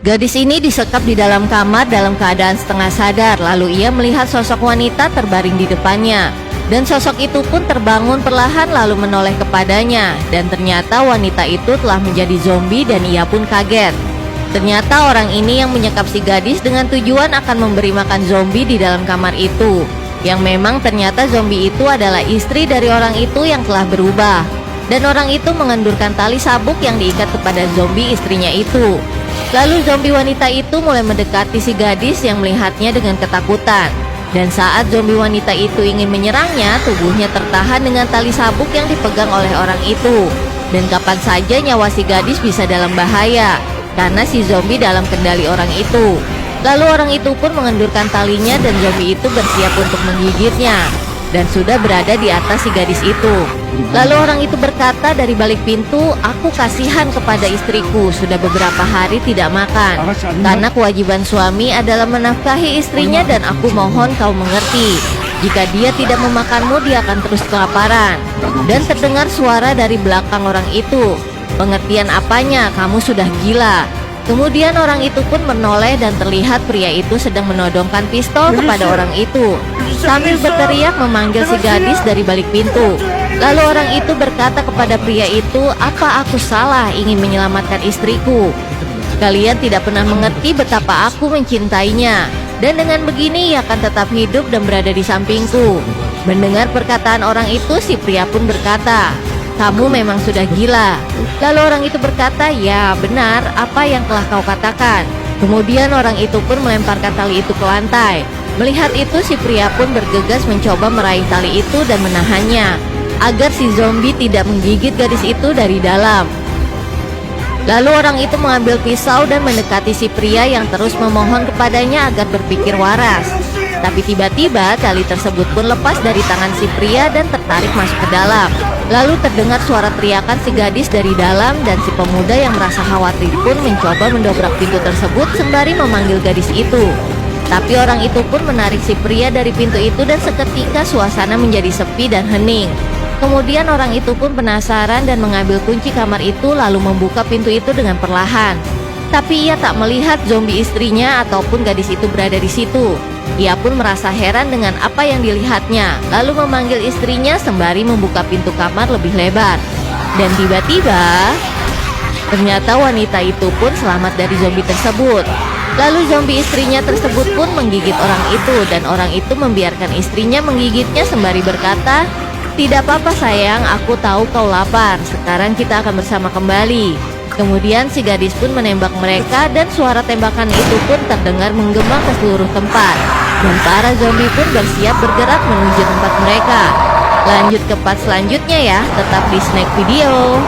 Gadis ini disekap di dalam kamar dalam keadaan setengah sadar, lalu ia melihat sosok wanita terbaring di depannya. Dan sosok itu pun terbangun perlahan lalu menoleh kepadanya. Dan ternyata wanita itu telah menjadi zombie dan ia pun kaget. Ternyata orang ini yang menyekap si gadis dengan tujuan akan memberi makan zombie di dalam kamar itu. Yang memang ternyata zombie itu adalah istri dari orang itu yang telah berubah. Dan orang itu mengendurkan tali sabuk yang diikat kepada zombie istrinya itu. Lalu zombie wanita itu mulai mendekati si gadis yang melihatnya dengan ketakutan. Dan saat zombie wanita itu ingin menyerangnya, tubuhnya tertahan dengan tali sabuk yang dipegang oleh orang itu. Dan kapan saja nyawa si gadis bisa dalam bahaya, karena si zombie dalam kendali orang itu. Lalu orang itu pun mengendurkan talinya dan zombie itu bersiap untuk menggigitnya. Dan sudah berada di atas si gadis itu. Lalu orang itu berkata dari balik pintu, "Aku kasihan kepada istriku, sudah beberapa hari tidak makan. Karena kewajiban suami adalah menafkahi istrinya dan aku mohon kau mengerti. Jika dia tidak memakanmu, dia akan terus kelaparan." Dan terdengar suara dari belakang orang itu, "Pengertian apanya? Kamu sudah gila." Kemudian orang itu pun menoleh dan terlihat pria itu sedang menodongkan pistol kepada orang itu sambil berteriak memanggil si gadis dari balik pintu. Lalu orang itu berkata kepada pria itu, "Apa aku salah ingin menyelamatkan istriku? Kalian tidak pernah mengerti betapa aku mencintainya. Dan dengan begini ia akan tetap hidup dan berada di sampingku." Mendengar perkataan orang itu, si pria pun berkata, "Kamu memang sudah gila." Lalu orang itu berkata, "Ya benar, apa yang telah kau katakan." Kemudian orang itu pun melemparkan tali itu ke lantai. Melihat itu, si pria pun bergegas mencoba meraih tali itu dan menahannya agar si zombie tidak menggigit gadis itu dari dalam. Lalu orang itu mengambil pisau dan mendekati si pria yang terus memohon kepadanya agar berpikir waras. Tapi tiba-tiba tali tersebut pun lepas dari tangan si pria dan tertarik masuk ke dalam. Lalu terdengar suara teriakan si gadis dari dalam dan si pemuda yang merasa khawatir pun mencoba mendobrak pintu tersebut sembari memanggil gadis itu. Tapi orang itu pun menarik si pria dari pintu itu dan seketika suasana menjadi sepi dan hening. Kemudian orang itu pun penasaran dan mengambil kunci kamar itu lalu membuka pintu itu dengan perlahan. Tapi ia tak melihat zombie istrinya ataupun gadis itu berada di situ. Ia pun merasa heran dengan apa yang dilihatnya, lalu memanggil istrinya sembari membuka pintu kamar lebih lebar. Dan tiba-tiba, ternyata wanita itu pun selamat dari zombie tersebut. Lalu zombie istrinya tersebut pun menggigit orang itu, dan orang itu membiarkan istrinya menggigitnya sembari berkata, "Tidak apa-apa sayang, aku tahu kau lapar, sekarang kita akan bersama kembali." Kemudian si gadis pun menembak mereka dan suara tembakan itu pun terdengar menggema ke seluruh tempat. Dan para zombie pun bersiap bergerak menuju tempat mereka. Lanjut ke part selanjutnya ya, tetap di Snack Video.